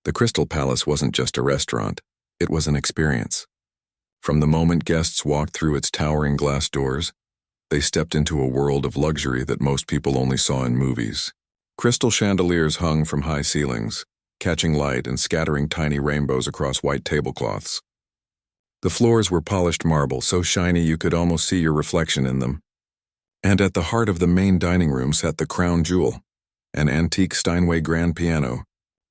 The Crystal Palace wasn't just a restaurant, it was an experience. From the moment guests walked through its towering glass doors, they stepped into a world of luxury that most people only saw in movies. Crystal chandeliers hung from high ceilings, catching light and scattering tiny rainbows across white tablecloths. The floors were polished marble, so shiny you could almost see your reflection in them. And at the heart of the main dining room sat the crown jewel, an antique Steinway grand piano,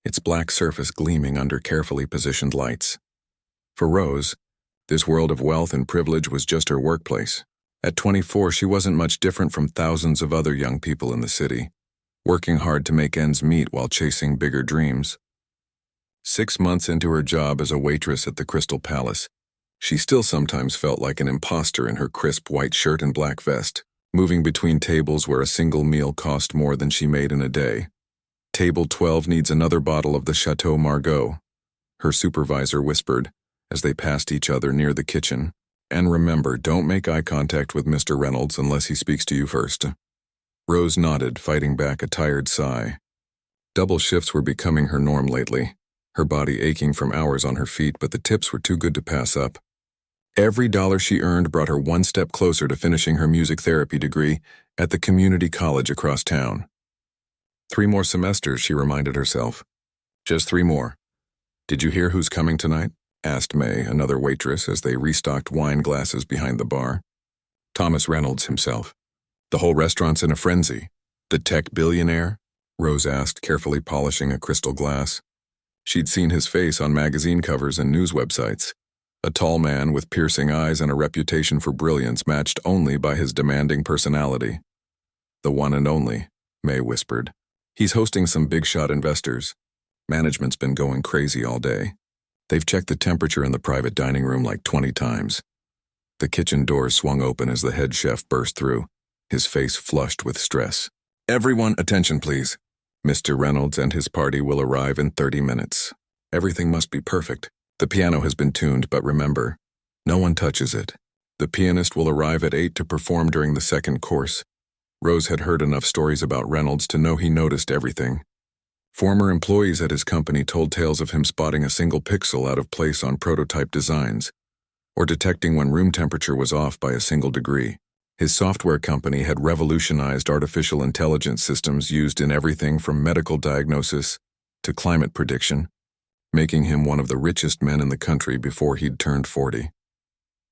its black surface gleaming under carefully positioned lights. For Rose, this world of wealth and privilege was just her workplace. At 24, she wasn't much different from thousands of other young people in the city, working hard to make ends meet while chasing bigger dreams. 6 months into her job as a waitress at the Crystal Palace, she still sometimes felt like an imposter in her crisp white shirt and black vest, moving between tables where a single meal cost more than she made in a day. "Table 12 needs another bottle of the Chateau Margaux," her supervisor whispered as they passed each other near the kitchen. "And remember, don't make eye contact with Mr. Reynolds unless he speaks to you first." Rose nodded, fighting back a tired sigh. Double shifts were becoming her norm lately, her body aching from hours on her feet, but the tips were too good to pass up. Every dollar she earned brought her one step closer to finishing her music therapy degree at the community college across town. 3 more semesters, she reminded herself. Just 3 more. "Did you hear who's coming tonight?" asked May, another waitress, as they restocked wine glasses behind the bar. "Thomas Reynolds himself. The whole restaurant's in a frenzy." "The tech billionaire?" Rose asked, carefully polishing a crystal glass. She'd seen his face on magazine covers and news websites. A tall man with piercing eyes and a reputation for brilliance matched only by his demanding personality. "The one and only," May whispered. "He's hosting some big-shot investors. Management's been going crazy all day. They've checked the temperature in the private dining room like 20 times. The kitchen doors swung open as the head chef burst through, his face flushed with stress. "Everyone, attention please. Mr. Reynolds and his party will arrive in 30 minutes. Everything must be perfect. The piano has been tuned, but remember, no one touches it. The pianist will arrive at 8 to perform during the second course." Rose had heard enough stories about Reynolds to know he noticed everything. Former employees at his company told tales of him spotting a single pixel out of place on prototype designs, or detecting when room temperature was off by a single degree. His software company had revolutionized artificial intelligence systems used in everything from medical diagnosis to climate prediction, making him one of the richest men in the country before he'd turned 40.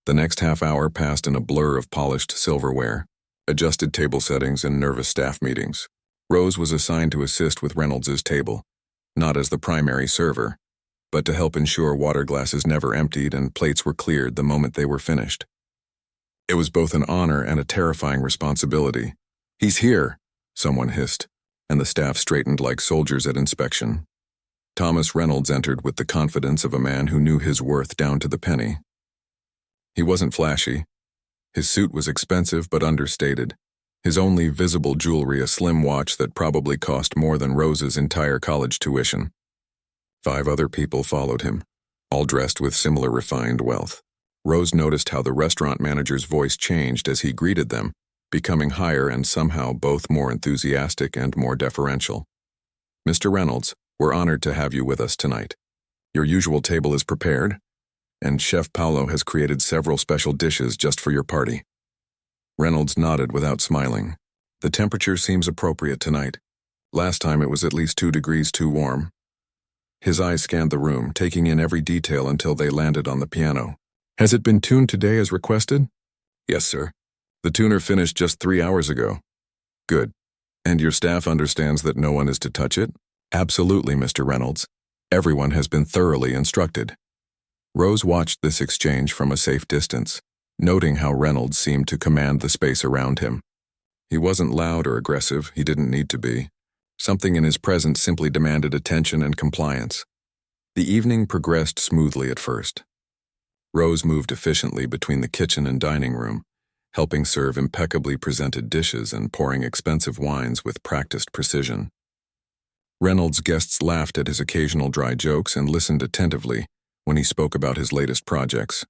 The next half hour passed in a blur of polished silverware, adjusted table settings, and nervous staff meetings. Rose was assigned to assist with Reynolds's table, not as the primary server, but to help ensure water glasses never emptied and plates were cleared the moment they were finished. It was both an honor and a terrifying responsibility. "He's here," someone hissed, and the staff straightened like soldiers at inspection. Thomas Reynolds entered with the confidence of a man who knew his worth down to the penny. He wasn't flashy. His suit was expensive but understated. His only visible jewelry a slim watch that probably cost more than Rose's entire college tuition. 5 other people followed him, all dressed with similar refined wealth. Rose noticed how the restaurant manager's voice changed as he greeted them, becoming higher and somehow both more enthusiastic and more deferential. "Mr. Reynolds, we're honored to have you with us tonight. Your usual table is prepared, and Chef Paolo has created several special dishes just for your party." Reynolds nodded without smiling. "The temperature seems appropriate tonight. Last time it was at least 2 degrees too warm." His eyes scanned the room, taking in every detail until they landed on the piano. "Has it been tuned today as requested?" "Yes, sir. The tuner finished just 3 hours ago." "Good. And your staff understands that no one is to touch it?" "Absolutely, Mr. Reynolds. Everyone has been thoroughly instructed." Rose watched this exchange from a safe distance, noting how Reynolds seemed to command the space around him. He wasn't loud or aggressive, he didn't need to be. Something in his presence simply demanded attention and compliance. The evening progressed smoothly at first. Rose moved efficiently between the kitchen and dining room, helping serve impeccably presented dishes and pouring expensive wines with practiced precision. Reynolds' guests laughed at his occasional dry jokes and listened attentively when he spoke about his latest projects.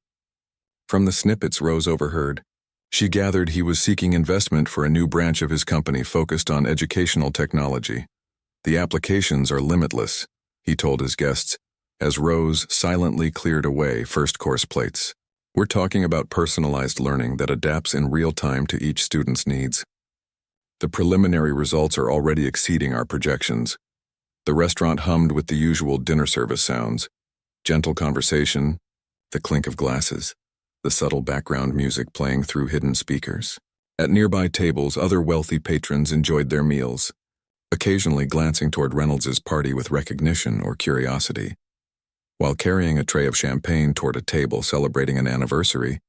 From the snippets Rose overheard, she gathered he was seeking investment for a new branch of his company focused on educational technology. "The applications are limitless," he told his guests, as Rose silently cleared away first-course plates. We're talking about personalized learning that adapts in real time to each student's needs. The preliminary results are already exceeding our projections. The restaurant hummed with the usual dinner service sounds: gentle conversation, the clink of glasses, the subtle background music playing through hidden speakers. At nearby tables, other wealthy patrons enjoyed their meals, occasionally glancing toward Reynolds's party with recognition or curiosity. While carrying a tray of champagne toward a table celebrating an anniversary,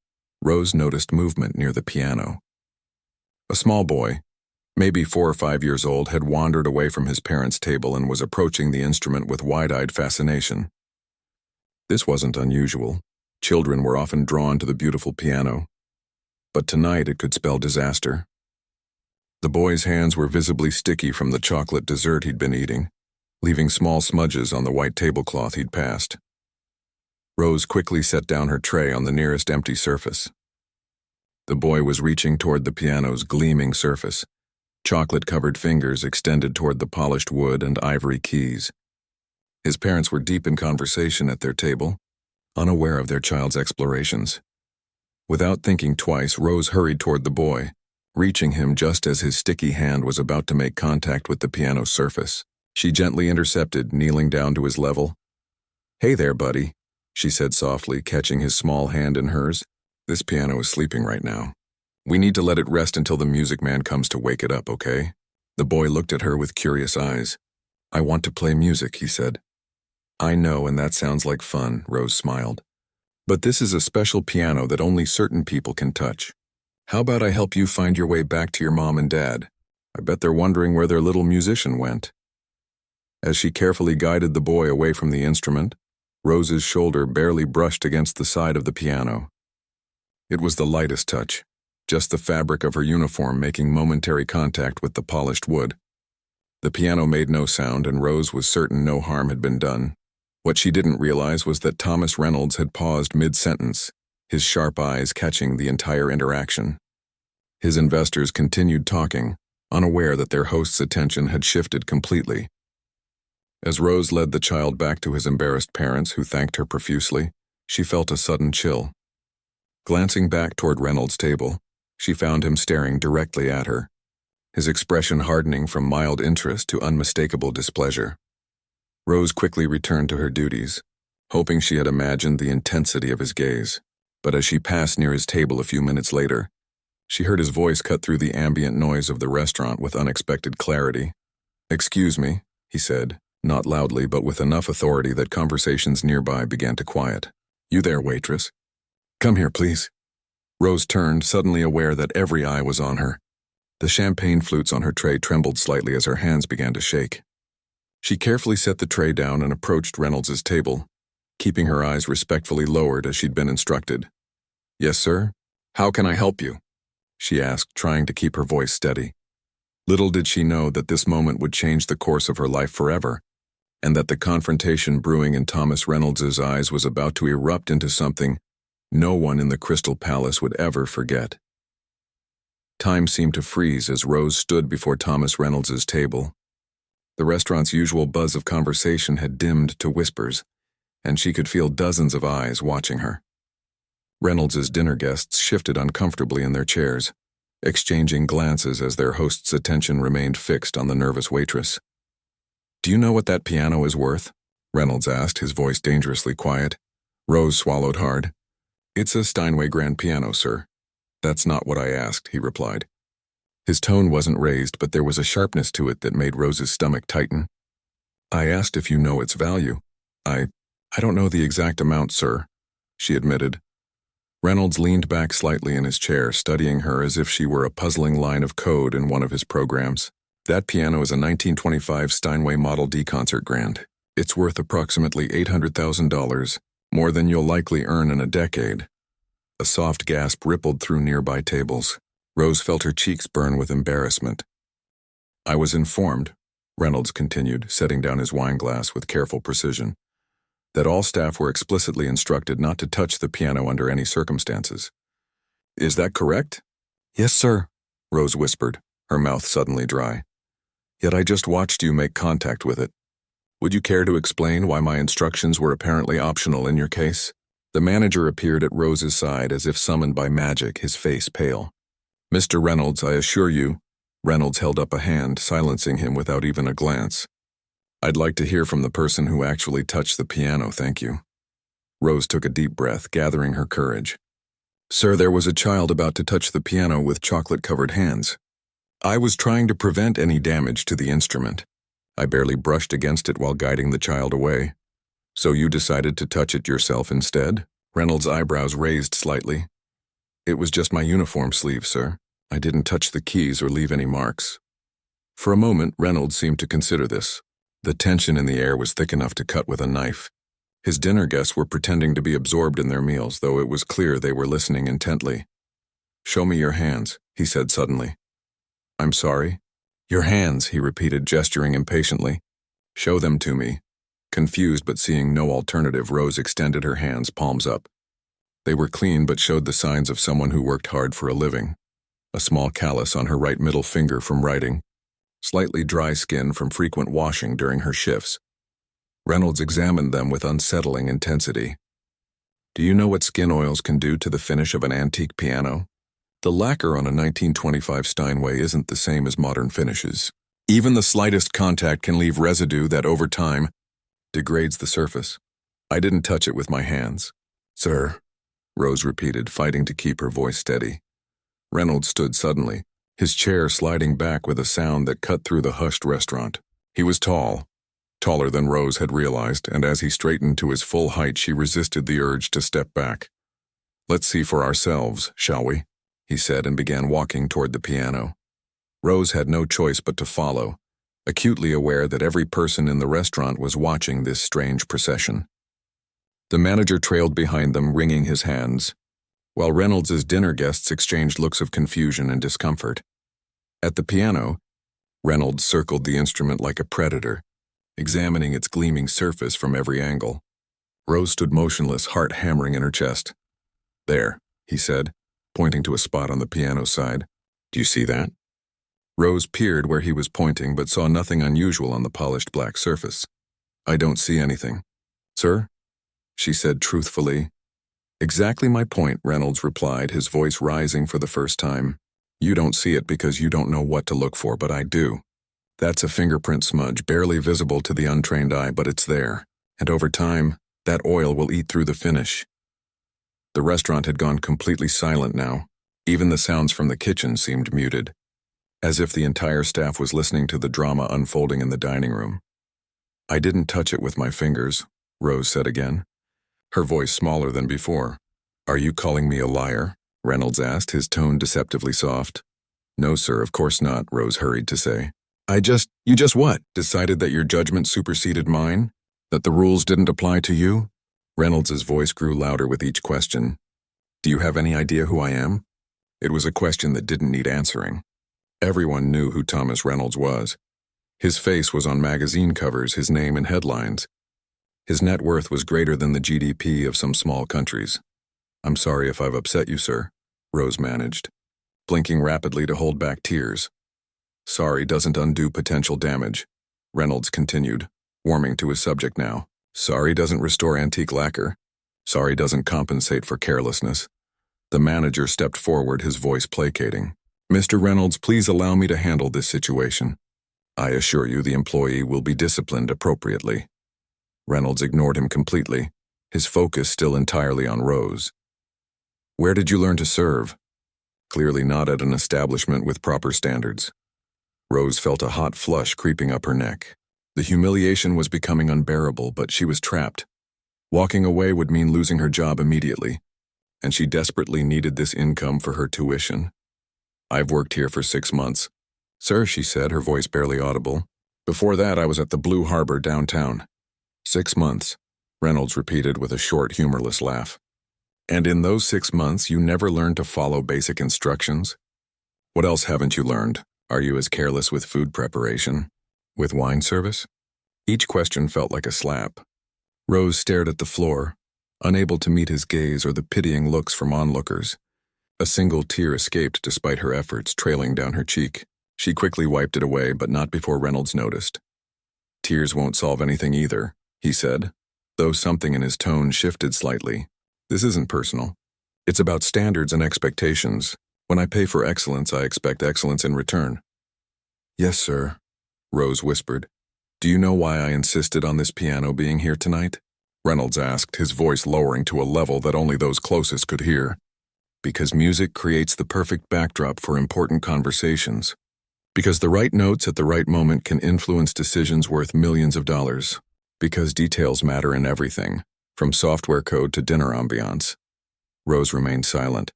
Rose noticed movement near the piano. A small boy, maybe 4 or 5 years old, had wandered away from his parents' table and was approaching the instrument with wide-eyed fascination. This wasn't unusual. Children were often drawn to the beautiful piano. But tonight it could spell disaster. The boy's hands were visibly sticky from the chocolate dessert he'd been eating, leaving small smudges on the white tablecloth he'd passed. Rose quickly set down her tray on the nearest empty surface. The boy was reaching toward the piano's gleaming surface. Chocolate-covered fingers extended toward the polished wood and ivory keys. His parents were deep in conversation at their table, unaware of their child's explorations. Without thinking twice, Rose hurried toward the boy, reaching him just as his sticky hand was about to make contact with the piano's surface. She gently intercepted, kneeling down to his level. "Hey there, buddy," she said softly, catching his small hand in hers. "This piano is sleeping right now. We need to let it rest until the music man comes to wake it up, okay?" The boy looked at her with curious eyes. "I want to play music," he said. "I know, and that sounds like fun," Rose smiled. "But this is a special piano that only certain people can touch. How about I help you find your way back to your mom and dad? I bet they're wondering where their little musician went." As she carefully guided the boy away from the instrument, Rose's shoulder barely brushed against the side of the piano. It was the lightest touch, just the fabric of her uniform making momentary contact with the polished wood. The piano made no sound, and Rose was certain no harm had been done. What she didn't realize was that Thomas Reynolds had paused mid-sentence, his sharp eyes catching the entire interaction. His investors continued talking, unaware that their host's attention had shifted completely. As Rose led the child back to his embarrassed parents, who thanked her profusely, she felt a sudden chill. Glancing back toward Reynolds' table, she found him staring directly at her, his expression hardening from mild interest to unmistakable displeasure. Rose quickly returned to her duties, hoping she had imagined the intensity of his gaze. But as she passed near his table a few minutes later, she heard his voice cut through the ambient noise of the restaurant with unexpected clarity. "Excuse me," he said, not loudly but with enough authority that conversations nearby began to quiet. "You there, waitress? Come here, please." Rose turned, suddenly aware that every eye was on her. The champagne flutes on her tray trembled slightly as her hands began to shake. She carefully set the tray down and approached Reynolds's table, keeping her eyes respectfully lowered as she'd been instructed. "Yes, sir? How can I help you?" she asked, trying to keep her voice steady. Little did she know that this moment would change the course of her life forever, and that the confrontation brewing in Thomas Reynolds's eyes was about to erupt into something no one in the Crystal Palace would ever forget. Time seemed to freeze as Rose stood before Thomas Reynolds's table. The restaurant's usual buzz of conversation had dimmed to whispers, and she could feel dozens of eyes watching her. Reynolds's dinner guests shifted uncomfortably in their chairs, exchanging glances as their host's attention remained fixed on the nervous waitress. "Do you know what that piano is worth?" Reynolds asked, his voice dangerously quiet. Rose swallowed hard. "It's a Steinway grand piano, sir." "That's not what I asked," he replied. His tone wasn't raised, but there was a sharpness to it that made Rose's stomach tighten. "I asked if you know its value." I don't know the exact amount, sir," she admitted. Reynolds leaned back slightly in his chair, studying her as if she were a puzzling line of code in one of his programs. "That piano is a 1925 Steinway Model D concert grand. It's worth approximately $800,000, more than you'll likely earn in a decade." A soft gasp rippled through nearby tables. Rose felt her cheeks burn with embarrassment. "I was informed," Reynolds continued, setting down his wineglass with careful precision, "that all staff were explicitly instructed not to touch the piano under any circumstances. Is that correct?" "Yes, sir," Rose whispered, her mouth suddenly dry. "Yet I just watched you make contact with it." Would you care to explain why my instructions were apparently optional in your case? The manager appeared at Rose's side as if summoned by magic, his face pale. Mr. Reynolds, I assure you. Reynolds held up a hand, silencing him without even a glance. I'd like to hear from the person who actually touched the piano, thank you. Rose took a deep breath, gathering her courage. Sir, there was a child about to touch the piano with chocolate-covered hands. I was trying to prevent any damage to the instrument. I barely brushed against it while guiding the child away. So you decided to touch it yourself instead? Reynolds' eyebrows raised slightly. It was just my uniform sleeve, sir. I didn't touch the keys or leave any marks. For a moment, Reynolds seemed to consider this. The tension in the air was thick enough to cut with a knife. His dinner guests were pretending to be absorbed in their meals, though it was clear they were listening intently. Show me your hands, he said suddenly. I'm sorry? Your hands, he repeated, gesturing impatiently. Show them to me. Confused but seeing no alternative, Rose extended her hands, palms up. They were clean but showed the signs of someone who worked hard for a living. A small callus on her right middle finger from writing. Slightly dry skin from frequent washing during her shifts. Reynolds examined them with unsettling intensity. Do you know what skin oils can do to the finish of an antique piano? The lacquer on a 1925 Steinway isn't the same as modern finishes. Even the slightest contact can leave residue that, over time, degrades the surface. I didn't touch it with my hands. Sir, Rose repeated, fighting to keep her voice steady. Reynolds stood suddenly, his chair sliding back with a sound that cut through the hushed restaurant. He was tall, taller than Rose had realized, and as he straightened to his full height, she resisted the urge to step back. Let's see for ourselves, shall we? He said and began walking toward the piano. Rose had no choice but to follow, acutely aware that every person in the restaurant was watching this strange procession. The manager trailed behind them, wringing his hands, while Reynolds's dinner guests exchanged looks of confusion and discomfort. At the piano, Reynolds circled the instrument like a predator, examining its gleaming surface from every angle. Rose stood motionless, heart hammering in her chest. There, he said, pointing to a spot on the piano side. Do you see that? Rose peered where he was pointing, but saw nothing unusual on the polished black surface. I don't see anything. Sir? She said truthfully. Exactly my point, Reynolds replied, his voice rising for the first time. You don't see it because you don't know what to look for, but I do. That's a fingerprint smudge, barely visible to the untrained eye, but it's there. And over time, that oil will eat through the finish. The restaurant had gone completely silent now. Even the sounds from the kitchen seemed muted, as if the entire staff was listening to the drama unfolding in the dining room. I didn't touch it with my fingers, Rose said again, her voice smaller than before. Are you calling me a liar? Reynolds asked, his tone deceptively soft. No, sir, of course not, Rose hurried to say. You just what? Decided that your judgment superseded mine? That the rules didn't apply to you? Reynolds's voice grew louder with each question. Do you have any idea who I am? It was a question that didn't need answering. Everyone knew who Thomas Reynolds was. His face was on magazine covers, his name in headlines. His net worth was greater than the GDP of some small countries. I'm sorry if I've upset you, sir, Rose managed, blinking rapidly to hold back tears. Sorry doesn't undo potential damage, Reynolds continued, warming to his subject now. Sorry doesn't restore antique lacquer. Sorry doesn't compensate for carelessness. The manager stepped forward, his voice placating. Mr. Reynolds, please allow me to handle this situation. I assure you the employee will be disciplined appropriately. Reynolds ignored him completely, his focus still entirely on Rose. Where did you learn to serve? Clearly not at an establishment with proper standards. Rose felt a hot flush creeping up her neck. The humiliation was becoming unbearable, but she was trapped. Walking away would mean losing her job immediately, and she desperately needed this income for her tuition. I've worked here for 6 months. Sir, she said, her voice barely audible. Before that, I was at the Blue Harbor downtown. 6 months, Reynolds repeated with a short, humorless laugh. And in those 6 months, you never learned to follow basic instructions? What else haven't you learned? Are you as careless with food preparation? With wine service? Each question felt like a slap. Rose stared at the floor, unable to meet his gaze or the pitying looks from onlookers. A single tear escaped despite her efforts, trailing down her cheek. She quickly wiped it away, but not before Reynolds noticed. Tears won't solve anything either, he said, though something in his tone shifted slightly. This isn't personal. It's about standards and expectations. When I pay for excellence, I expect excellence in return. Yes, sir, Rose whispered. Do you know why I insisted on this piano being here tonight? Reynolds asked, his voice lowering to a level that only those closest could hear. Because music creates the perfect backdrop for important conversations. Because the right notes at the right moment can influence decisions worth millions of dollars. Because details matter in everything, from software code to dinner ambiance. Rose remained silent,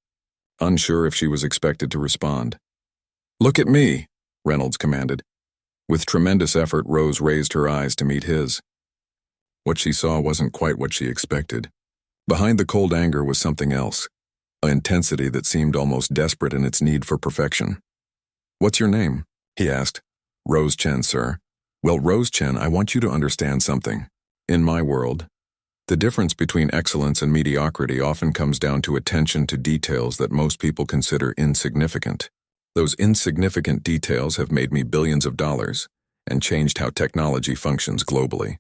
unsure if she was expected to respond. Look at me, Reynolds commanded. With tremendous effort, Rose raised her eyes to meet his. What she saw wasn't quite what she expected. Behind the cold anger was something else, an intensity that seemed almost desperate in its need for perfection. What's your name? He asked. Rose Chen, sir. Well, Rose Chen, I want you to understand something. In my world, the difference between excellence and mediocrity often comes down to attention to details that most people consider insignificant. Those insignificant details have made me billions of dollars and changed how technology functions globally.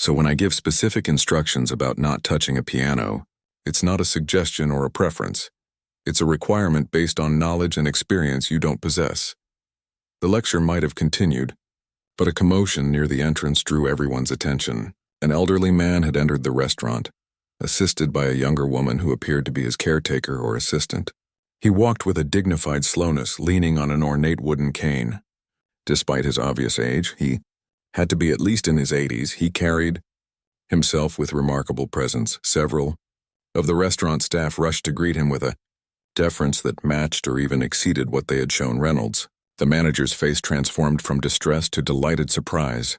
So when I give specific instructions about not touching a piano, it's not a suggestion or a preference. It's a requirement based on knowledge and experience you don't possess. The lecture might have continued, but a commotion near the entrance drew everyone's attention. An elderly man had entered the restaurant, assisted by a younger woman who appeared to be his caretaker or assistant. He walked with a dignified slowness, leaning on an ornate wooden cane. Despite his obvious age, he had to be at least in his 80s. He carried himself with remarkable presence. Several of the restaurant staff rushed to greet him with a deference that matched or even exceeded what they had shown Reynolds. The manager's face transformed from distress to delighted surprise.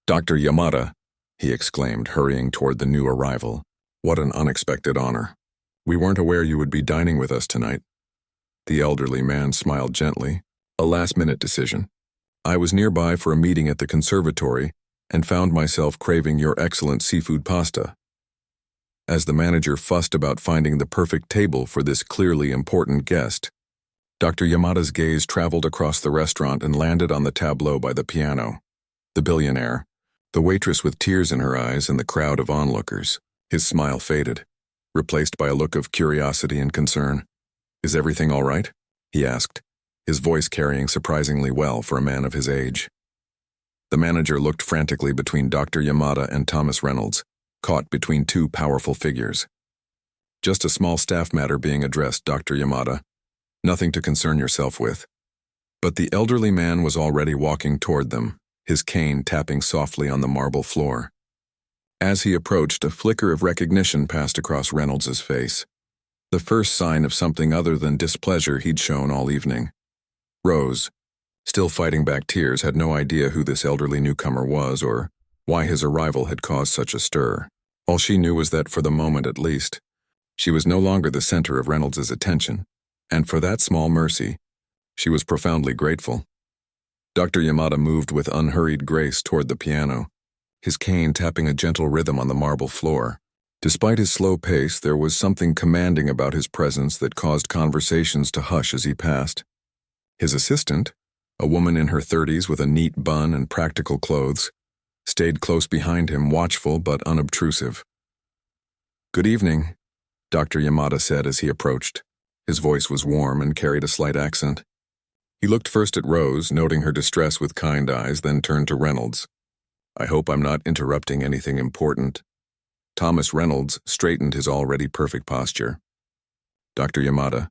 Dr. Yamada, he exclaimed, hurrying toward the new arrival. What an unexpected honor. We weren't aware you would be dining with us tonight. The elderly man smiled gently. A last-minute decision. I was nearby for a meeting at the conservatory and found myself craving your excellent seafood pasta. As the manager fussed about finding the perfect table for this clearly important guest, Dr. Yamada's gaze traveled across the restaurant and landed on the tableau by the piano. The billionaire, the waitress with tears in her eyes, and the crowd of onlookers. His smile faded, replaced by a look of curiosity and concern. Is everything all right? He asked, his voice carrying surprisingly well for a man of his age. The manager looked frantically between Dr. Yamada and Thomas Reynolds, caught between two powerful figures. Just a small staff matter being addressed, Dr. Yamada. Nothing to concern yourself with. But the elderly man was already walking toward them, his cane tapping softly on the marble floor. As he approached, a flicker of recognition passed across Reynolds's face. The first sign of something other than displeasure he'd shown all evening. Rose, still fighting back tears, had no idea who this elderly newcomer was or why his arrival had caused such a stir. All she knew was that, for the moment at least, she was no longer the center of Reynolds's attention, and for that small mercy, she was profoundly grateful. Dr. Yamada moved with unhurried grace toward the piano, his cane tapping a gentle rhythm on the marble floor. Despite his slow pace, there was something commanding about his presence that caused conversations to hush as he passed. His assistant, a woman in her 30s with a neat bun and practical clothes, stayed close behind him, watchful but unobtrusive. Good evening, Dr. Yamada said as he approached. His voice was warm and carried a slight accent. He looked first at Rose, noting her distress with kind eyes, then turned to Reynolds. I hope I'm not interrupting anything important. Thomas Reynolds straightened his already perfect posture. Dr. Yamada,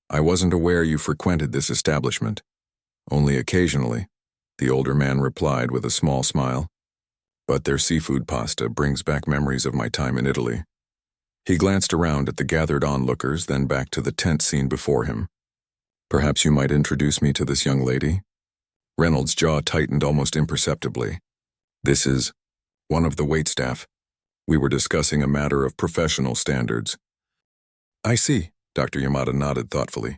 I wasn't aware you frequented this establishment. Only occasionally, the older man replied with a small smile. But their seafood pasta brings back memories of my time in Italy. He glanced around at the gathered onlookers, then back to the tent scene before him. Perhaps you might introduce me to this young lady? Reynolds' jaw tightened almost imperceptibly. This is one of the waitstaff. We were discussing a matter of professional standards. I see, Dr. Yamada nodded thoughtfully.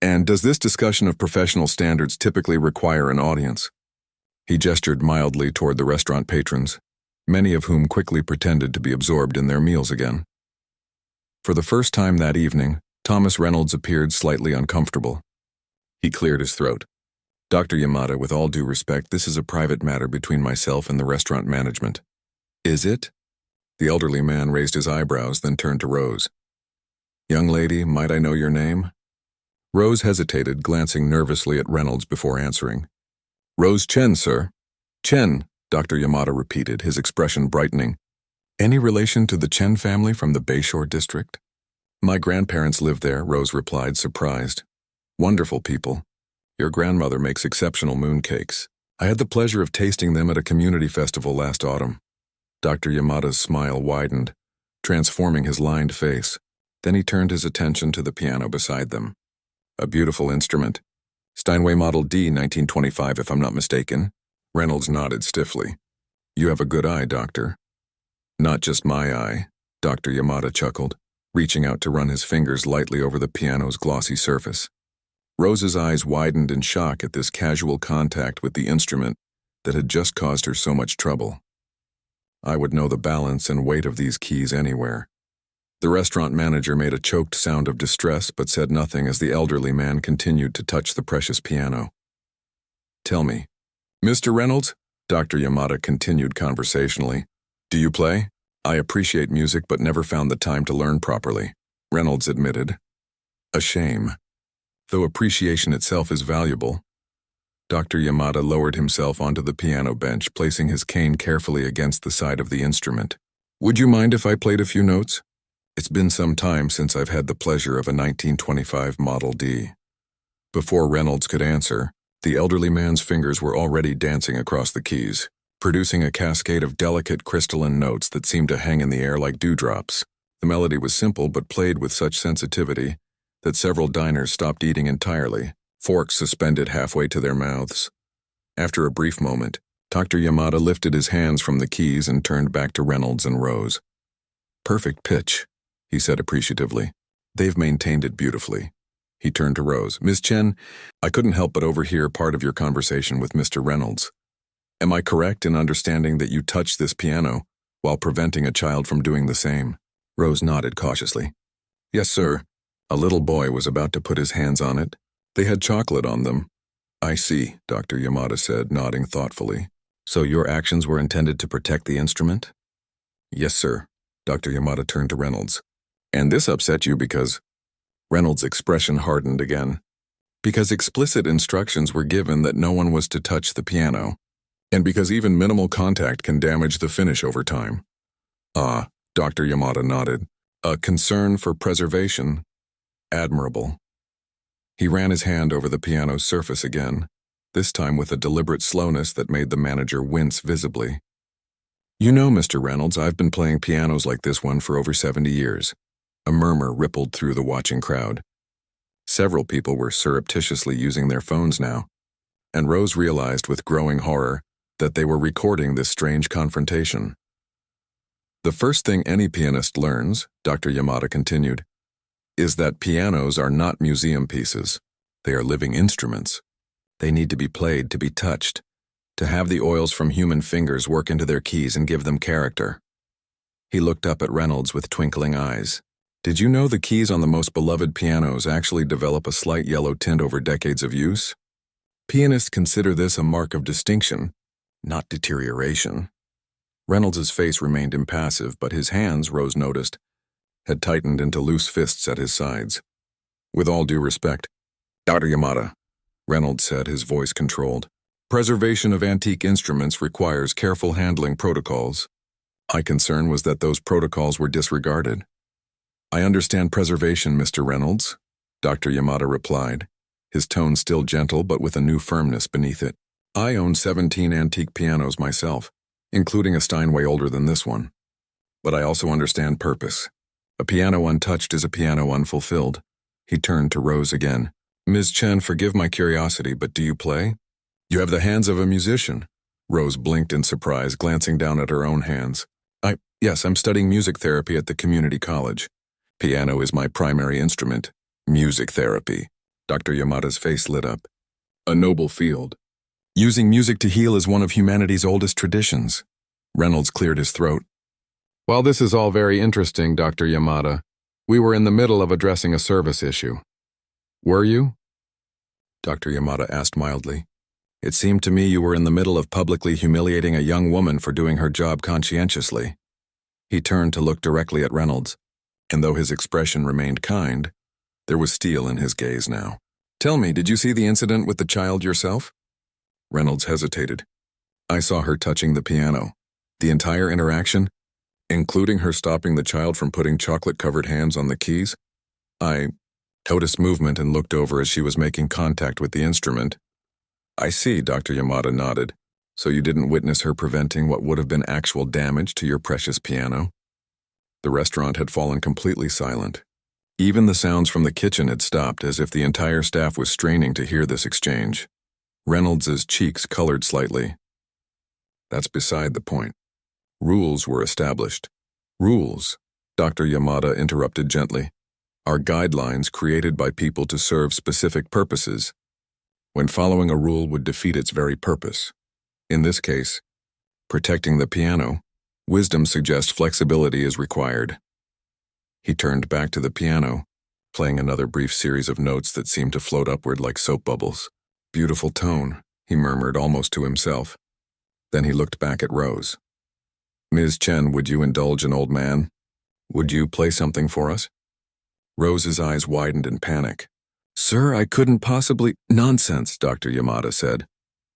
And does this discussion of professional standards typically require an audience? He gestured mildly toward the restaurant patrons, many of whom quickly pretended to be absorbed in their meals again. For the first time that evening, Thomas Reynolds appeared slightly uncomfortable. He cleared his throat. Dr. Yamada, with all due respect, this is a private matter between myself and the restaurant management. Is it? The elderly man raised his eyebrows, then turned to Rose. Young lady, might I know your name? Rose hesitated, glancing nervously at Reynolds before answering. Rose Chen, sir. Chen, Dr. Yamada repeated, his expression brightening. Any relation to the Chen family from the Bayshore district? My grandparents live there, Rose replied, surprised. Wonderful people. Your grandmother makes exceptional mooncakes. I had the pleasure of tasting them at a community festival last autumn. Dr. Yamada's smile widened, transforming his lined face. Then he turned his attention to the piano beside them. A beautiful instrument. Steinway Model D, 1925, if I'm not mistaken. Reynolds nodded stiffly. You have a good eye, Doctor. Not just my eye, Dr. Yamada chuckled, reaching out to run his fingers lightly over the piano's glossy surface. Rose's eyes widened in shock at this casual contact with the instrument that had just caused her so much trouble. I would know the balance and weight of these keys anywhere. The restaurant manager made a choked sound of distress but said nothing as the elderly man continued to touch the precious piano. Tell me, Mr. Reynolds, Dr. Yamada continued conversationally, do you play? I appreciate music but never found the time to learn properly, Reynolds admitted. A shame. Though appreciation itself is valuable. Dr. Yamada lowered himself onto the piano bench, placing his cane carefully against the side of the instrument. Would you mind if I played a few notes? It's been some time since I've had the pleasure of a 1925 Model D. Before Reynolds could answer, the elderly man's fingers were already dancing across the keys, producing a cascade of delicate crystalline notes that seemed to hang in the air like dewdrops. The melody was simple but played with such sensitivity that several diners stopped eating entirely, forks suspended halfway to their mouths. After a brief moment, Dr. Yamada lifted his hands from the keys and turned back to Reynolds and Rose. Perfect pitch, he said appreciatively. They've maintained it beautifully. He turned to Rose. Miss Chen, I couldn't help but overhear part of your conversation with Mr. Reynolds. Am I correct in understanding that you touched this piano while preventing a child from doing the same? Rose nodded cautiously. Yes, sir. A little boy was about to put his hands on it. They had chocolate on them. I see, Dr. Yamada said, nodding thoughtfully. So your actions were intended to protect the instrument? Yes, sir. Dr. Yamada turned to Reynolds. And this upset you because... Reynolds' expression hardened again. Because explicit instructions were given that no one was to touch the piano. And because even minimal contact can damage the finish over time. Ah, Dr. Yamada nodded. A concern for preservation. Admirable. He ran his hand over the piano's surface again, this time with a deliberate slowness that made the manager wince visibly. You know, Mr. Reynolds, I've been playing pianos like this one for over 70 years. A murmur rippled through the watching crowd. Several people were surreptitiously using their phones now, and Rose realized with growing horror that they were recording this strange confrontation. The first thing any pianist learns, Dr. Yamada continued, is that pianos are not museum pieces. They are living instruments. They need to be played, to be touched, to have the oils from human fingers work into their keys and give them character. He looked up at Reynolds with twinkling eyes. Did you know the keys on the most beloved pianos actually develop a slight yellow tint over decades of use? Pianists consider this a mark of distinction, not deterioration. Reynolds' face remained impassive, but his hands, Rose noticed, had tightened into loose fists at his sides. With all due respect, Dr. Yamada, Reynolds said, his voice controlled. Preservation of antique instruments requires careful handling protocols. My concern was that those protocols were disregarded. I understand preservation, Mr. Reynolds, Dr. Yamada replied, his tone still gentle but with a new firmness beneath it. I own 17 antique pianos myself, including a Steinway older than this one. But I also understand purpose. A piano untouched is a piano unfulfilled. He turned to Rose again. Ms. Chen, forgive my curiosity, but do you play? You have the hands of a musician. Rose blinked in surprise, glancing down at her own hands. Yes, I'm studying music therapy at the community college. Piano is my primary instrument. Music therapy. Dr. Yamada's face lit up. A noble field. Using music to heal is one of humanity's oldest traditions. Reynolds cleared his throat. While this is all very interesting, Dr. Yamada, we were in the middle of addressing a service issue. Were you? Dr. Yamada asked mildly. It seemed to me you were in the middle of publicly humiliating a young woman for doing her job conscientiously. He turned to look directly at Reynolds, and though his expression remained kind, there was steel in his gaze now. Tell me, did you see the incident with the child yourself? Reynolds hesitated. I saw her touching the piano. The entire interaction, including her stopping the child from putting chocolate-covered hands on the keys. I noticed movement and looked over as she was making contact with the instrument. I see, Dr. Yamada nodded. So you didn't witness her preventing what would have been actual damage to your precious piano? The restaurant had fallen completely silent. Even the sounds from the kitchen had stopped, as if the entire staff was straining to hear this exchange. Reynolds's cheeks colored slightly. That's beside the point. Rules were established. Rules, Dr. Yamada interrupted gently, are guidelines created by people to serve specific purposes, when following a rule would defeat its very purpose. In this case, protecting the piano, wisdom suggests flexibility is required. He turned back to the piano, playing another brief series of notes that seemed to float upward like soap bubbles. Beautiful tone, he murmured almost to himself. Then he looked back at Rose. Ms. Chen, would you indulge an old man? Would you play something for us? Rose's eyes widened in panic. Sir, I couldn't possibly— Nonsense, Dr. Yamada said,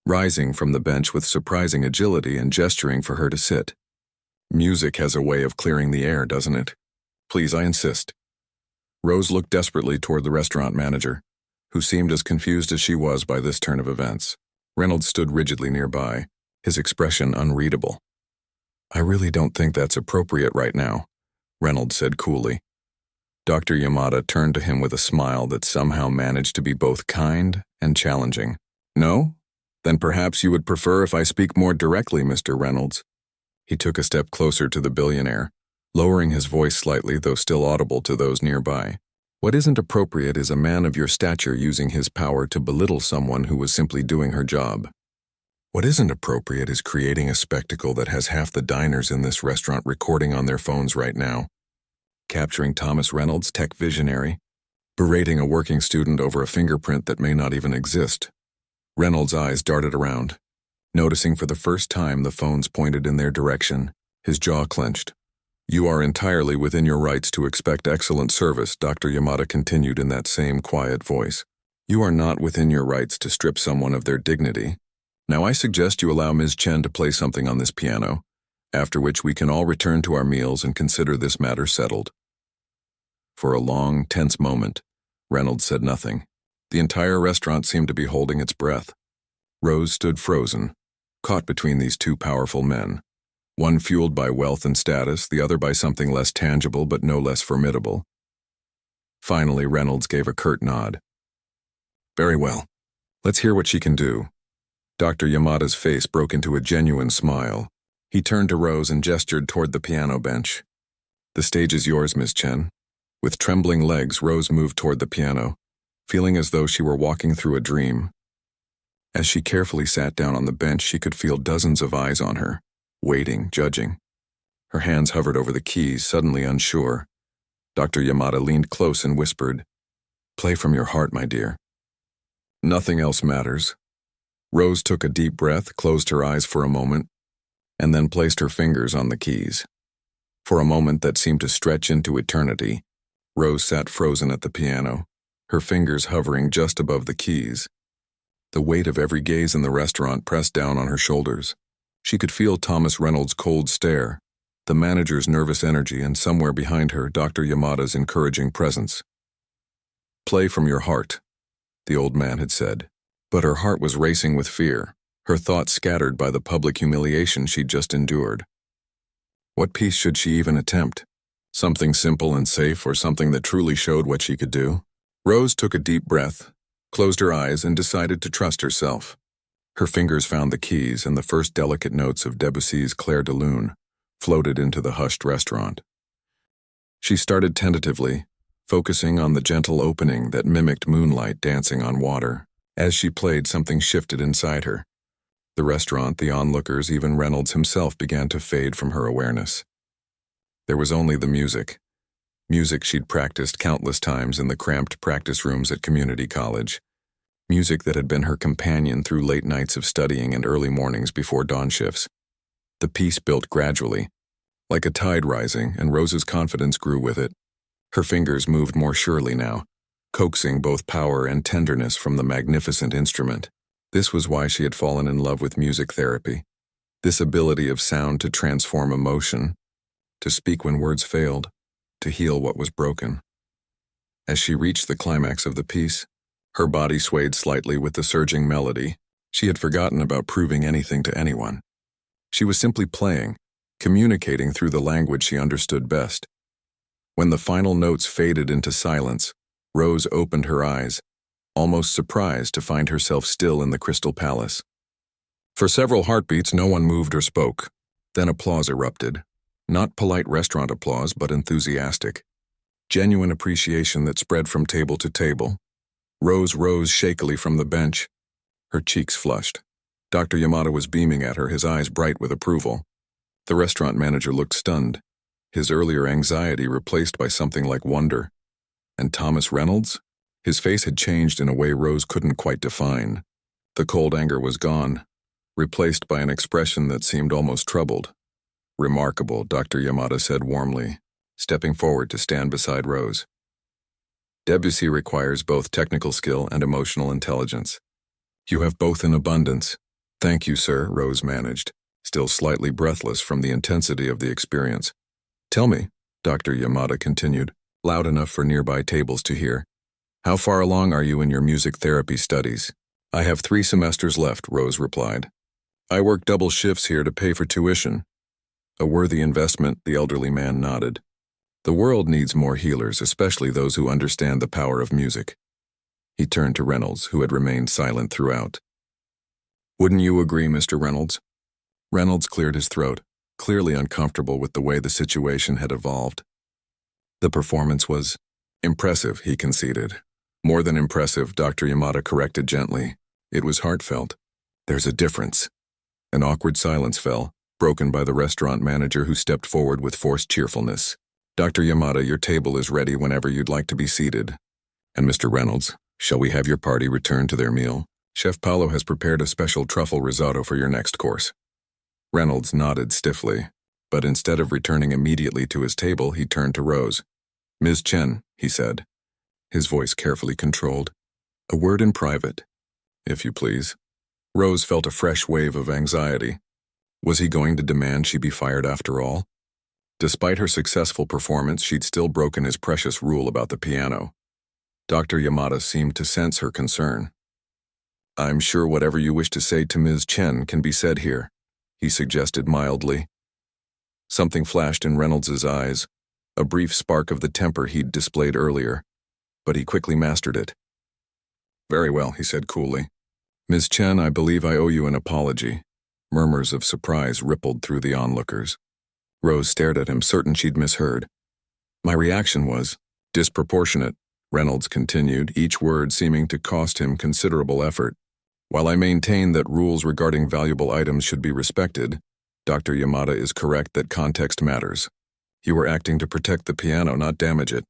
rising from the bench with surprising agility and gesturing for her to sit. Music has a way of clearing the air, doesn't it? Please, I insist. Rose looked desperately toward the restaurant manager, who seemed as confused as she was by this turn of events. Reynolds stood rigidly nearby, his expression unreadable. I really don't think that's appropriate right now, Reynolds said coolly. Dr. Yamada turned to him with a smile that somehow managed to be both kind and challenging. No? Then perhaps you would prefer if I speak more directly, Mr. Reynolds. He took a step closer to the billionaire, lowering his voice slightly, though still audible to those nearby. What isn't appropriate is a man of your stature using his power to belittle someone who was simply doing her job. What isn't appropriate is creating a spectacle that has half the diners in this restaurant recording on their phones right now. Capturing Thomas Reynolds, tech visionary, berating a working student over a fingerprint that may not even exist. Reynolds' eyes darted around. Noticing for the first time the phones pointed in their direction, his jaw clenched. You are entirely within your rights to expect excellent service, Dr. Yamada continued in that same quiet voice. You are not within your rights to strip someone of their dignity. Now I suggest you allow Ms. Chen to play something on this piano, after which we can all return to our meals and consider this matter settled. For a long, tense moment, Reynolds said nothing. The entire restaurant seemed to be holding its breath. Rose stood frozen, caught between these two powerful men, one fueled by wealth and status, the other by something less tangible but no less formidable. Finally, Reynolds gave a curt nod. Very well. Let's hear what she can do. Dr. Yamada's face broke into a genuine smile. He turned to Rose and gestured toward the piano bench. The stage is yours, Ms. Chen. With trembling legs, Rose moved toward the piano, feeling as though she were walking through a dream. As she carefully sat down on the bench, she could feel dozens of eyes on her, waiting, judging. Her hands hovered over the keys, suddenly unsure. Dr. Yamada leaned close and whispered, Play from your heart, my dear. Nothing else matters. Rose took a deep breath, closed her eyes for a moment, and then placed her fingers on the keys. For a moment that seemed to stretch into eternity, Rose sat frozen at the piano, her fingers hovering just above the keys. The weight of every gaze in the restaurant pressed down on her shoulders. She could feel Thomas Reynolds' cold stare, the manager's nervous energy, and somewhere behind her, Dr. Yamada's encouraging presence. Play from your heart, the old man had said. But her heart was racing with fear, her thoughts scattered by the public humiliation she'd just endured. What piece should she even attempt? Something simple and safe, or something that truly showed what she could do? Rose took a deep breath, closed her eyes, and decided to trust herself. Her fingers found the keys, and the first delicate notes of Debussy's Clair de Lune floated into the hushed restaurant. She started tentatively, focusing on the gentle opening that mimicked moonlight dancing on water. As she played, something shifted inside her. The restaurant, the onlookers, even Reynolds himself began to fade from her awareness. There was only the music. Music she'd practiced countless times in the cramped practice rooms at community college. music that had been her companion through late nights of studying and early mornings before dawn shifts. The piece built gradually, like a tide rising, and Rose's confidence grew with it. Her fingers moved more surely now, coaxing both power and tenderness from the magnificent instrument. This was why she had fallen in love with music therapy. This ability of sound to transform emotion, to speak when words failed, to heal what was broken. As she reached the climax of the piece, her body swayed slightly with the surging melody. She had forgotten about proving anything to anyone. She was simply playing, communicating through the language she understood best. When the final notes faded into silence, Rose opened her eyes, almost surprised to find herself still in the Crystal Palace. For several heartbeats, no one moved or spoke. Then applause erupted. Not polite restaurant applause, but enthusiastic. Genuine appreciation that spread from table to table. Rose rose shakily from the bench. Her cheeks flushed. Dr. Yamada was beaming at her, his eyes bright with approval. The restaurant manager looked stunned, his earlier anxiety replaced by something like wonder. And Thomas Reynolds? His face had changed in a way Rose couldn't quite define. The cold anger was gone, replaced by an expression that seemed almost troubled. "Remarkable," Dr. Yamada said warmly, stepping forward to stand beside Rose. "Debussy requires both technical skill and emotional intelligence. You have both in abundance." "Thank you, sir," Rose managed, still slightly breathless from the intensity of the experience. "Tell me," Dr. Yamada continued, loud enough for nearby tables to hear, "how far along are you in your music therapy studies?" "I have 3 semesters left," Rose replied. "I work double shifts here to pay for tuition." "A worthy investment," the elderly man nodded. "The world needs more healers, especially those who understand the power of music." He turned to Reynolds, who had remained silent throughout. "Wouldn't you agree, Mr. Reynolds?" Reynolds cleared his throat, clearly uncomfortable with the way the situation had evolved. The performance was impressive, he conceded. More than impressive, Dr. Yamada corrected gently. It was heartfelt. "There's a difference." An awkward silence fell, broken by the restaurant manager who stepped forward with forced cheerfulness. "Dr. Yamada, your table is ready whenever you'd like to be seated. And Mr. Reynolds, shall we have your party return to their meal? Chef Paolo has prepared a special truffle risotto for your next course." Reynolds nodded stiffly, but instead of returning immediately to his table, he turned to Rose. "Ms. Chen," he said, his voice carefully controlled, "a word in private, if you please." Rose felt a fresh wave of anxiety. Was he going to demand she be fired after all? Despite her successful performance, she'd still broken his precious rule about the piano. Dr. Yamada seemed to sense her concern. "I'm sure whatever you wish to say to Ms. Chen can be said here," he suggested mildly. Something flashed in Reynolds' eyes, a brief spark of the temper he'd displayed earlier, but he quickly mastered it. "Very well," he said coolly. "Ms. Chen, I believe I owe you an apology." Murmurs of surprise rippled through the onlookers. Rose stared at him, certain she'd misheard. "My reaction was disproportionate," Reynolds continued, each word seeming to cost him considerable effort. "While I maintain that rules regarding valuable items should be respected, Dr. Yamada is correct that context matters. You were acting to protect the piano, not damage it."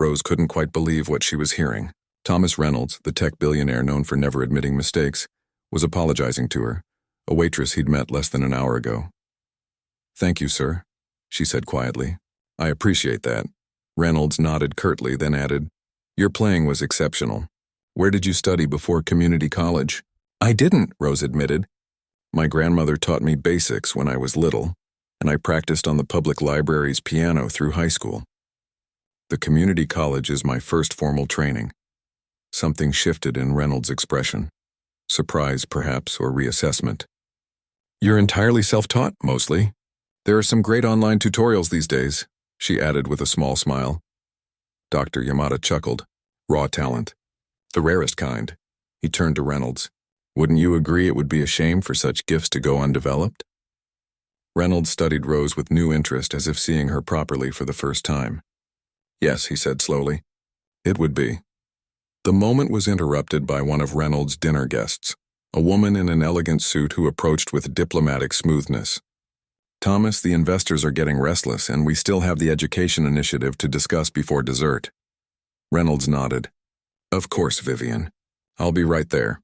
Rose couldn't quite believe what she was hearing. Thomas Reynolds, the tech billionaire known for never admitting mistakes, was apologizing to her, a waitress he'd met less than an hour ago. "Thank you, sir," she said quietly. "I appreciate that." Reynolds nodded curtly, then added, "Your playing was exceptional. Where did you study before community college?" "I didn't," Rose admitted. "My grandmother taught me basics when I was little, and I practiced on the public library's piano through high school. The community college is my first formal training." Something shifted in Reynolds' expression. Surprise, perhaps, or reassessment. "You're entirely self-taught, mostly. There are some great online tutorials these days," she added with a small smile. Dr. Yamada chuckled. "Raw talent. The rarest kind." He turned to Reynolds. "Wouldn't you agree it would be a shame for such gifts to go undeveloped?" Reynolds studied Rose with new interest, as if seeing her properly for the first time. "Yes," he said slowly. "It would be." The moment was interrupted by one of Reynolds' dinner guests, a woman in an elegant suit who approached with diplomatic smoothness. "Thomas, the investors are getting restless, and we still have the education initiative to discuss before dessert." Reynolds nodded. "Of course, Vivian. I'll be right there.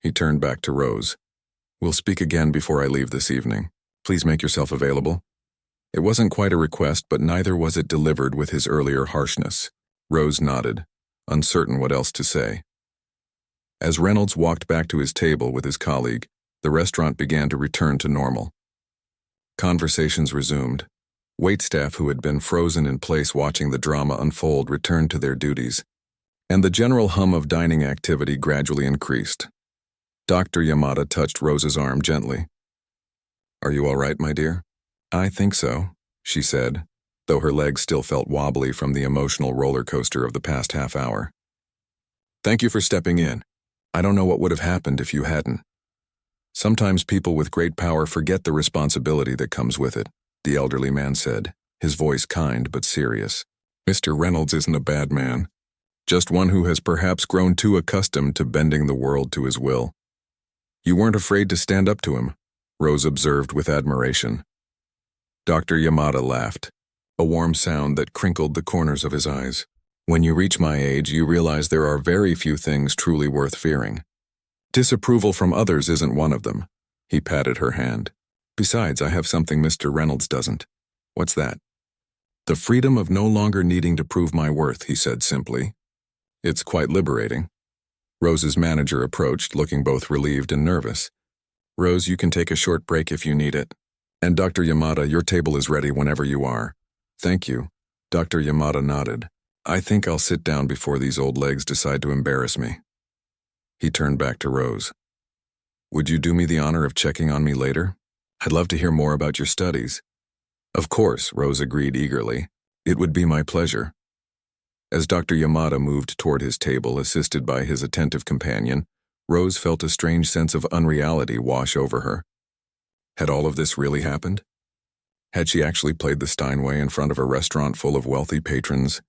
He turned back to Rose. We'll speak again before I leave this evening. Please make yourself available. It wasn't quite a request, but neither was it delivered with his earlier harshness. Rose nodded, uncertain what else to say. As Reynolds walked back to his table with his colleague, the restaurant began to return to normal. Conversations resumed. Waitstaff who had been frozen in place watching the drama unfold returned to their duties, and the general hum of dining activity gradually increased. Dr. Yamada touched Rose's arm gently. Are you all right, my dear? I think so, she said, though her legs still felt wobbly from the emotional roller coaster of the past half hour. Thank you for stepping in. I don't know what would have happened if you hadn't. Sometimes people with great power forget the responsibility that comes with it, the elderly man said, his voice kind but serious. Mr. Reynolds isn't a bad man, just one who has perhaps grown too accustomed to bending the world to his will. You weren't afraid to stand up to him, Rose observed with admiration. Dr. Yamada laughed, a warm sound that crinkled the corners of his eyes. When you reach my age, you realize there are very few things truly worth fearing. Disapproval from others isn't one of them. He patted her hand. Besides, I have something Mr. Reynolds doesn't. What's that? The freedom of no longer needing to prove my worth, he said simply. It's quite liberating. Rose's manager approached, looking both relieved and nervous. Rose, you can take a short break if you need it. And Dr. Yamada, your table is ready whenever you are. Thank you. Dr. Yamada nodded. I think I'll sit down before these old legs decide to embarrass me. He turned back to Rose. Would you do me the honor of checking on me later? I'd love to hear more about your studies. Of course, Rose agreed eagerly. It would be my pleasure. As Dr. Yamada moved toward his table, assisted by his attentive companion, Rose felt a strange sense of unreality wash over her. Had all of this really happened? Had she actually played the Steinway in front of a restaurant full of wealthy patrons?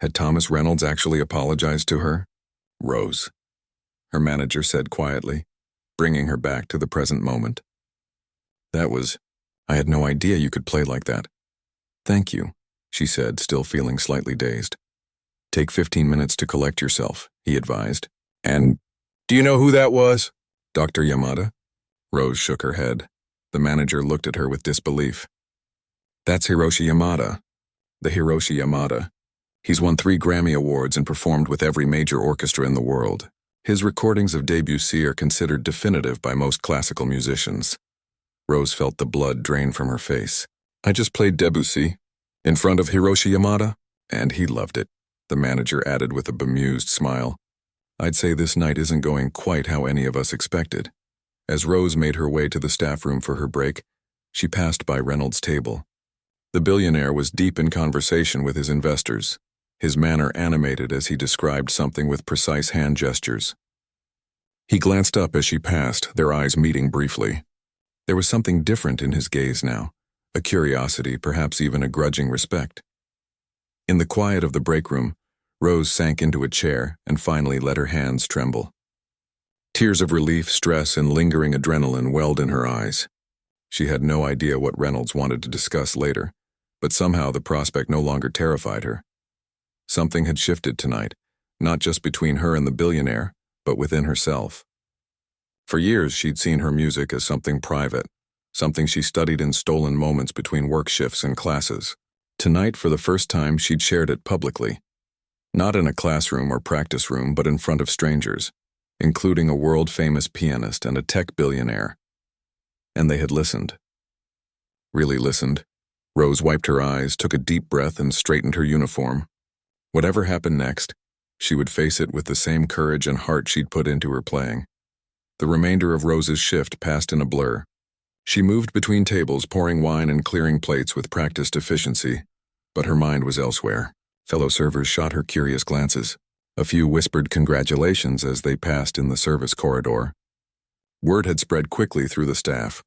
Had Thomas Reynolds actually apologized to her? Rose, her manager said quietly, bringing her back to the present moment. I had no idea you could play like that. Thank you, she said, still feeling slightly dazed. Take 15 minutes to collect yourself, he advised. And, do you know who that was? Dr. Yamada? Rose shook her head. The manager looked at her with disbelief. That's Hiroshi Yamada. The Hiroshi Yamada. He's won 3 Grammy Awards and performed with every major orchestra in the world. His recordings of Debussy are considered definitive by most classical musicians. Rose felt the blood drain from her face. I just played Debussy in front of Hiroshi Yamada, and he loved it, the manager added with a bemused smile. I'd say this night isn't going quite how any of us expected. As Rose made her way to the staff room for her break, she passed by Reynolds' table. The billionaire was deep in conversation with his investors, his manner animated as he described something with precise hand gestures. He glanced up as she passed, their eyes meeting briefly. There was something different in his gaze now, a curiosity, perhaps even a grudging respect. In the quiet of the break room, Rose sank into a chair and finally let her hands tremble. Tears of relief, stress, and lingering adrenaline welled in her eyes. She had no idea what Reynolds wanted to discuss later, but somehow the prospect no longer terrified her. Something had shifted tonight, not just between her and the billionaire, but within herself. For years, she'd seen her music as something private, something she studied in stolen moments between work shifts and classes. Tonight, for the first time, she'd shared it publicly. Not in a classroom or practice room, but in front of strangers, including a world-famous pianist and a tech billionaire. And they had listened. Really listened. Rose wiped her eyes, took a deep breath, and straightened her uniform. Whatever happened next, she would face it with the same courage and heart she'd put into her playing. The remainder of Rose's shift passed in a blur. She moved between tables, pouring wine and clearing plates with practiced efficiency, but her mind was elsewhere. Fellow servers shot her curious glances. A few whispered congratulations as they passed in the service corridor. Word had spread quickly through the staff.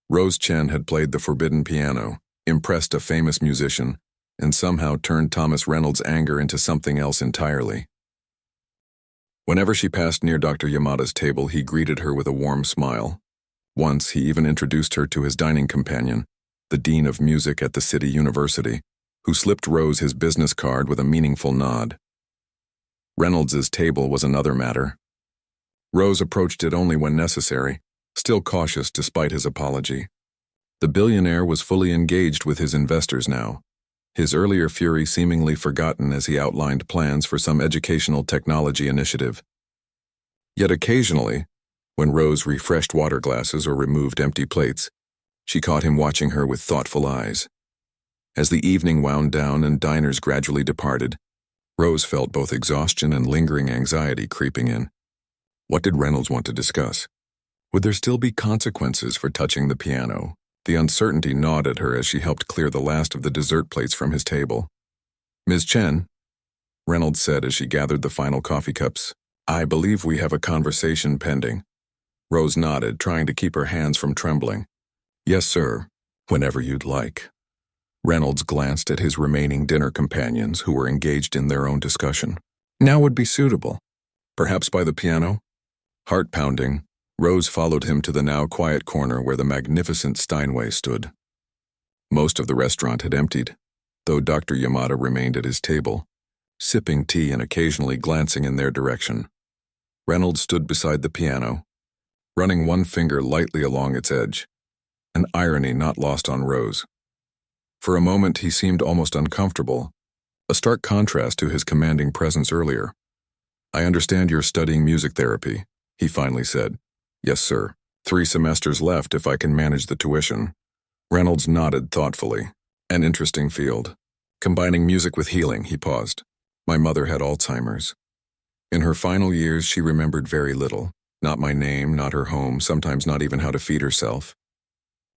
Rose Chen had played the forbidden piano, impressed a famous musician, and somehow turned Thomas Reynolds' anger into something else entirely. Whenever she passed near Dr. Yamada's table, he greeted her with a warm smile. Once, he even introduced her to his dining companion, the dean of music at the city university, who slipped Rose his business card with a meaningful nod. Reynolds's table was another matter. Rose approached it only when necessary, still cautious despite his apology. The billionaire was fully engaged with his investors now, his earlier fury seemingly forgotten as he outlined plans for some educational technology initiative. Yet occasionally, when Rose refreshed water glasses or removed empty plates, she caught him watching her with thoughtful eyes. As the evening wound down and diners gradually departed, Rose felt both exhaustion and lingering anxiety creeping in. What did Reynolds want to discuss? Would there still be consequences for touching the piano? The uncertainty gnawed at her as she helped clear the last of the dessert plates from his table. "Ms. Chen," Reynolds said as she gathered the final coffee cups, "I believe we have a conversation pending." Rose nodded, trying to keep her hands from trembling. "Yes, sir. Whenever you'd like." Reynolds glanced at his remaining dinner companions who were engaged in their own discussion. "Now would be suitable. Perhaps by the piano?" Heart pounding, Rose followed him to the now quiet corner where the magnificent Steinway stood. Most of the restaurant had emptied, though Dr. Yamada remained at his table, sipping tea and occasionally glancing in their direction. Reynolds stood beside the piano, running one finger lightly along its edge, an irony not lost on Rose. For a moment he seemed almost uncomfortable, a stark contrast to his commanding presence earlier. "I understand you're studying music therapy," he finally said. "Yes, sir. 3 semesters left if I can manage the tuition." Reynolds nodded thoughtfully. "An interesting field. Combining music with healing," he paused. "My mother had Alzheimer's. In her final years she remembered very little. Not my name, not her home, sometimes not even how to feed herself.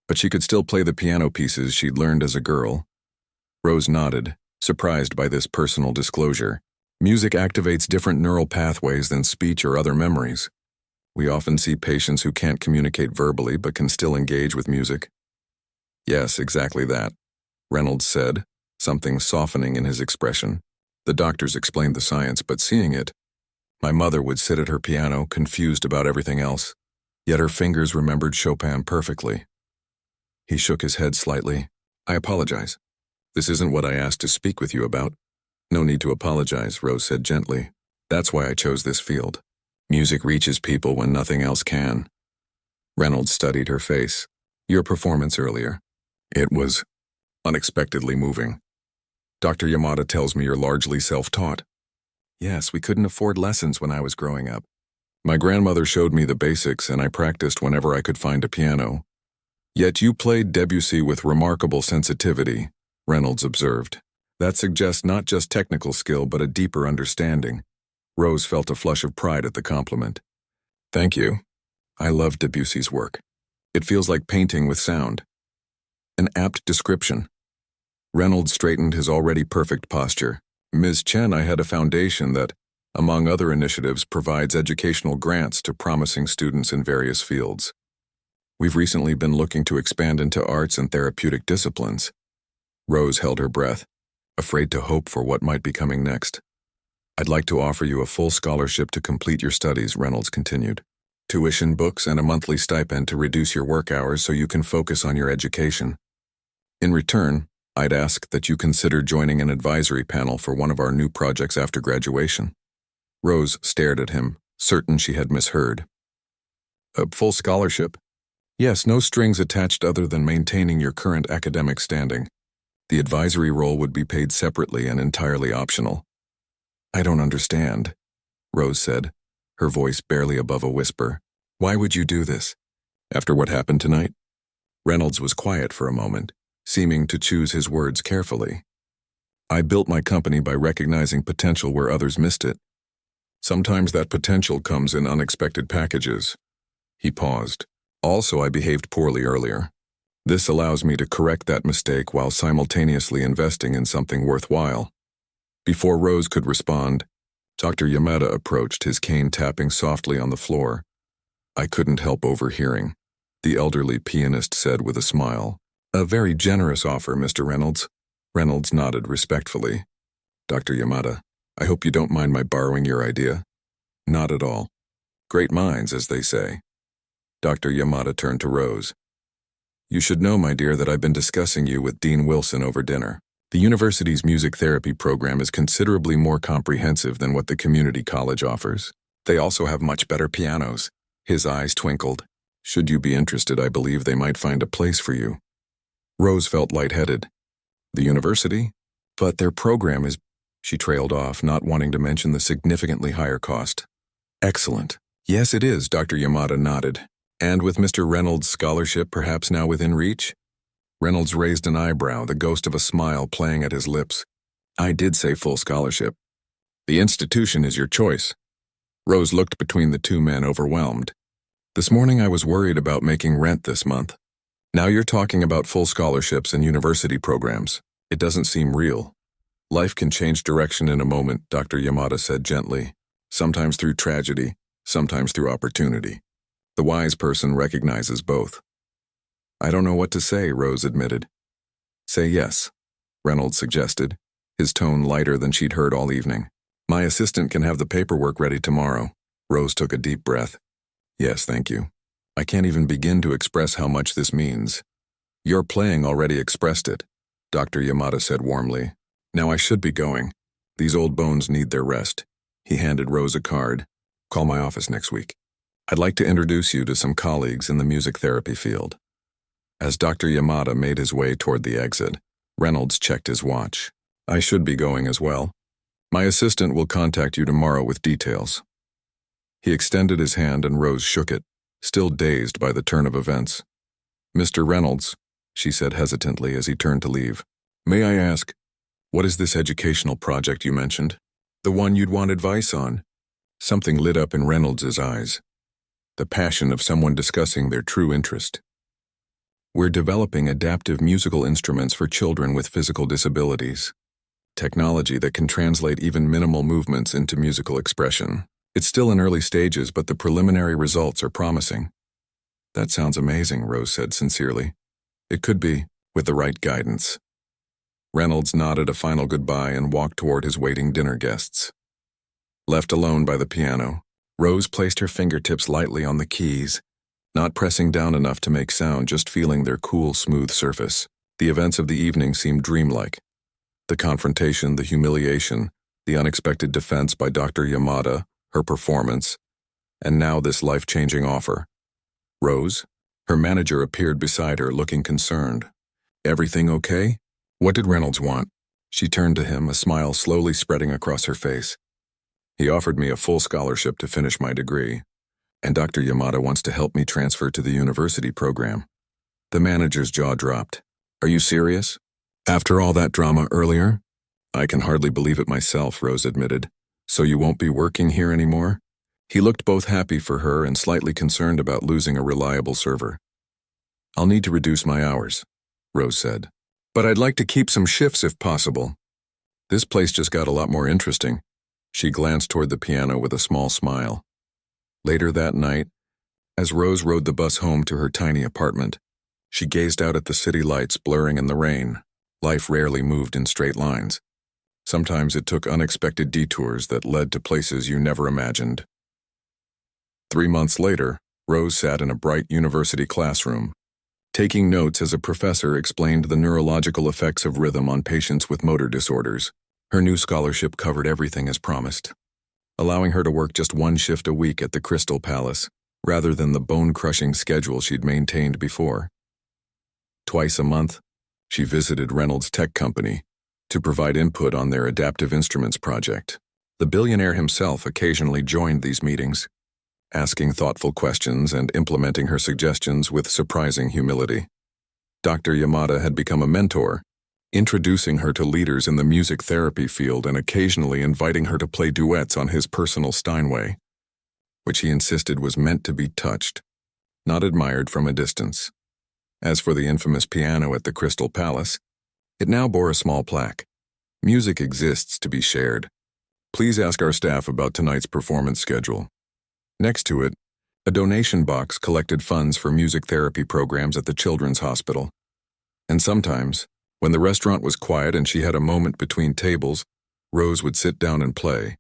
But she could still play the piano pieces she'd learned as a girl." Rose nodded, surprised by this personal disclosure. "Music activates different neural pathways than speech or other memories. We often see patients who can't communicate verbally but can still engage with music." "Yes, exactly that," Reynolds said, something softening in his expression. "The doctors explained the science, but seeing it, my mother would sit at her piano, confused about everything else, yet her fingers remembered Chopin perfectly." He shook his head slightly. "I apologize. This isn't what I asked to speak with you about." "No need to apologize," Rose said gently. "That's why I chose this field. Music reaches people when nothing else can." Reynolds studied her face. "Your performance earlier. It was unexpectedly moving. Dr. Yamada tells me you're largely self-taught." "Yes, we couldn't afford lessons when I was growing up. My grandmother showed me the basics and I practiced whenever I could find a piano." "Yet you played Debussy with remarkable sensitivity," Reynolds observed. "That suggests not just technical skill but a deeper understanding." Rose felt a flush of pride at the compliment. "Thank you. I love Debussy's work. It feels like painting with sound." An apt description. Reynolds straightened his already perfect posture. "Ms. Chen, I had a foundation that, among other initiatives, provides educational grants to promising students in various fields. We've recently been looking to expand into arts and therapeutic disciplines." Rose held her breath, afraid to hope for what might be coming next. "I'd like to offer you a full scholarship to complete your studies," Reynolds continued. "Tuition, books, and a monthly stipend to reduce your work hours so you can focus on your education. In return, I'd ask that you consider joining an advisory panel for one of our new projects after graduation." Rose stared at him, certain she had misheard. "A full scholarship?" "Yes, no strings attached other than maintaining your current academic standing. The advisory role would be paid separately and entirely optional." "I don't understand," Rose said, her voice barely above a whisper. "Why would you do this? After what happened tonight?" Reynolds was quiet for a moment, seeming to choose his words carefully. "I built my company by recognizing potential where others missed it. Sometimes that potential comes in unexpected packages." He paused. "Also, I behaved poorly earlier. This allows me to correct that mistake while simultaneously investing in something worthwhile." Before Rose could respond, Dr. Yamada approached, his cane tapping softly on the floor. "I couldn't help overhearing," the elderly pianist said with a smile. "A very generous offer, Mr. Reynolds." Reynolds nodded respectfully. "Dr. Yamada, I hope you don't mind my borrowing your idea." "Not at all. Great minds, as they say." Dr. Yamada turned to Rose. "You should know, my dear, that I've been discussing you with Dean Wilson over dinner. The university's music therapy program is considerably more comprehensive than what the community college offers. They also have much better pianos. His eyes twinkled. Should you be interested, I believe they might find a place for you. Rose felt lightheaded. The university? But their program is... She trailed off, not wanting to mention the significantly higher cost. Excellent. Yes, it is, Dr. Yamada nodded. And with Mr. Reynolds' scholarship perhaps now within reach? Reynolds raised an eyebrow, the ghost of a smile playing at his lips. I did say full scholarship. The institution is your choice. Rose looked between the two men, overwhelmed. This morning I was worried about making rent this month. Now you're talking about full scholarships and university programs. It doesn't seem real. Life can change direction in a moment, Dr. Yamada said gently. Sometimes through tragedy, sometimes through opportunity. The wise person recognizes both. I don't know what to say, Rose admitted. Say yes, Reynolds suggested, his tone lighter than she'd heard all evening. My assistant can have the paperwork ready tomorrow. Rose took a deep breath. Yes, thank you. I can't even begin to express how much this means. Your playing already expressed it, Dr. Yamada said warmly. Now I should be going. These old bones need their rest. He handed Rose a card. Call my office next week. I'd like to introduce you to some colleagues in the music therapy field. As Dr. Yamada made his way toward the exit, Reynolds checked his watch. I should be going as well. My assistant will contact you tomorrow with details. He extended his hand and Rose shook it, still dazed by the turn of events. Mr. Reynolds, she said hesitantly as he turned to leave. May I ask, what is this educational project you mentioned? The one you'd want advice on? Something lit up in Reynolds' eyes. The passion of someone discussing their true interest. We're developing adaptive musical instruments for children with physical disabilities. Technology that can translate even minimal movements into musical expression. It's still in early stages, but the preliminary results are promising. That sounds amazing, Rose said sincerely. It could be, with the right guidance. Reynolds nodded a final goodbye and walked toward his waiting dinner guests. Left alone by the piano, Rose placed her fingertips lightly on the keys, not pressing down enough to make sound, just feeling their cool, smooth surface. The events of the evening seemed dreamlike. The confrontation, the humiliation, the unexpected defense by Dr. Yamada, her performance, and now this life-changing offer. Rose? Her manager appeared beside her, looking concerned. Everything okay? What did Reynolds want? She turned to him, a smile slowly spreading across her face. He offered me a full scholarship to finish my degree, and Dr. Yamada wants to help me transfer to the university program. The manager's jaw dropped. Are you serious? After all that drama earlier? I can hardly believe it myself, Rose admitted. So you won't be working here anymore? He looked both happy for her and slightly concerned about losing a reliable server. I'll need to reduce my hours, Rose said. But I'd like to keep some shifts if possible. This place just got a lot more interesting. She glanced toward the piano with a small smile. Later that night, as Rose rode the bus home to her tiny apartment, she gazed out at the city lights blurring in the rain. Life rarely moved in straight lines. Sometimes it took unexpected detours that led to places you never imagined. 3 months later, Rose sat in a bright university classroom, taking notes as a professor explained the neurological effects of rhythm on patients with motor disorders. Her new scholarship covered everything as promised, allowing her to work just 1 shift a week at the Crystal Palace, rather than the bone-crushing schedule she'd maintained before. Twice a month, she visited Reynolds' tech company to provide input on their adaptive instruments project. The billionaire himself occasionally joined these meetings, asking thoughtful questions and implementing her suggestions with surprising humility. Dr. Yamada had become a mentor, introducing her to leaders in the music therapy field and occasionally inviting her to play duets on his personal Steinway, which he insisted was meant to be touched, not admired from a distance. As for the infamous piano at the Crystal Palace, it now bore a small plaque. Music exists to be shared. Please ask our staff about tonight's performance schedule. Next to it, a donation box collected funds for music therapy programs at the Children's Hospital. And sometimes, when the restaurant was quiet and she had a moment between tables, Rose would sit down and play,